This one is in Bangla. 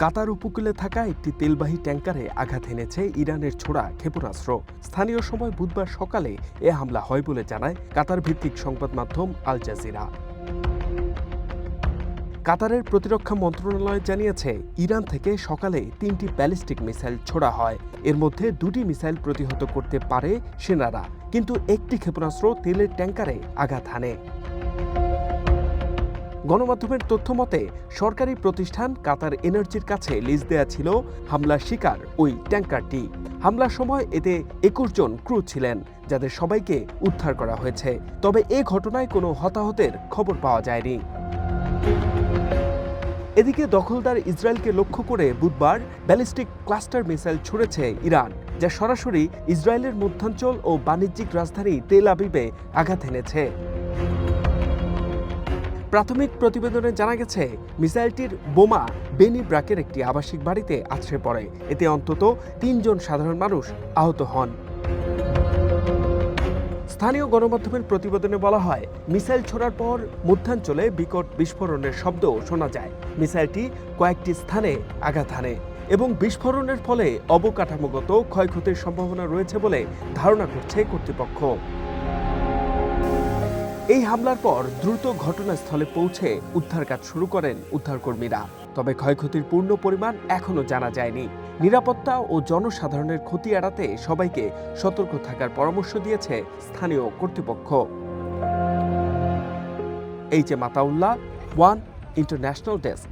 কাতার উপকূলে থাকা একটি তেলবাহী ট্যাঙ্কারে আঘাত এনেছে ইরানের ছোড়া ক্ষেপণাস্ত্র। স্থানীয় সময় বুধবার সকালে এ হামলা হয় বলে জানায় কাতার ভিত্তিক সংবাদ মাধ্যম আল জাজিরা। কাতারের প্রতিরক্ষা মন্ত্রণালয় জানিয়েছে, ইরান থেকে সকালে 3টি ব্যালিস্টিক মিসাইল ছোড়া হয়। এর মধ্যে 2টি মিসাইল প্রতিহত করতে পারে সেনারা, কিন্তু একটি ক্ষেপণাস্ত্র তেলের ট্যাঙ্কারে আঘাত হানে। গণমাধ্যমের তথ্য মতে, সরকারি প্রতিষ্ঠান কাতার এনার্জির কাছে লিজ দেয়া ছিল হামলার শিকার ওই ট্যাঙ্কারটি। হামলার সময় এতে 21 জন ক্রু ছিলেন, যাদের সবাইকে উদ্ধার করা হয়েছে। তবে এ ঘটনায় কোনো হতাহতের খবর পাওয়া যায়নি। এদিকে দখলদার ইসরায়েলকে লক্ষ্য করে বুধবার ব্যালিস্টিক ক্লাস্টার মিসাইল ছুড়েছে ইরান, যা সরাসরি ইসরায়েলের মধ্যাঞ্চল ও বাণিজ্যিক রাজধানী তেল আবিবে আঘাত এনেছে। প্রাথমিক প্রতিবেদনে জানা গেছে, মিসাইলটির বোমা বেনি ব্রাকের একটি আবাসিক বাড়িতে আছড়ে পড়ে। এতে অন্তত 3 জন সাধারণ মানুষ আহত হন। স্থানীয় গণমাধ্যমের প্রতিবেদনে বলা হয়, মিসাইল ছোড়ার পর মধ্যাঞ্চলে বিকট বিস্ফোরণের শব্দও শোনা যায়। মিসাইলটি কয়েকটি স্থানে আঘাত হানে এবং বিস্ফোরণের ফলে অবকাঠামোগত ক্ষয়ক্ষতির সম্ভাবনা রয়েছে বলে ধারণা করছে কর্তৃপক্ষ। এই হামলার পর দ্রুত ঘটনাস্থলে পৌঁছে উদ্ধার কাজ শুরু করেন উদ্ধারকর্মীরা। তবে ক্ষয়ক্ষতির পূর্ণ পরিমাণ এখনো জানা যায়নি। নিরাপত্তা ও জনসাধারণের ক্ষতি এড়াতে সবাইকে সতর্ক থাকার পরামর্শ দিয়েছে স্থানীয় কর্তৃপক্ষ। H M Ataullah, one international desk.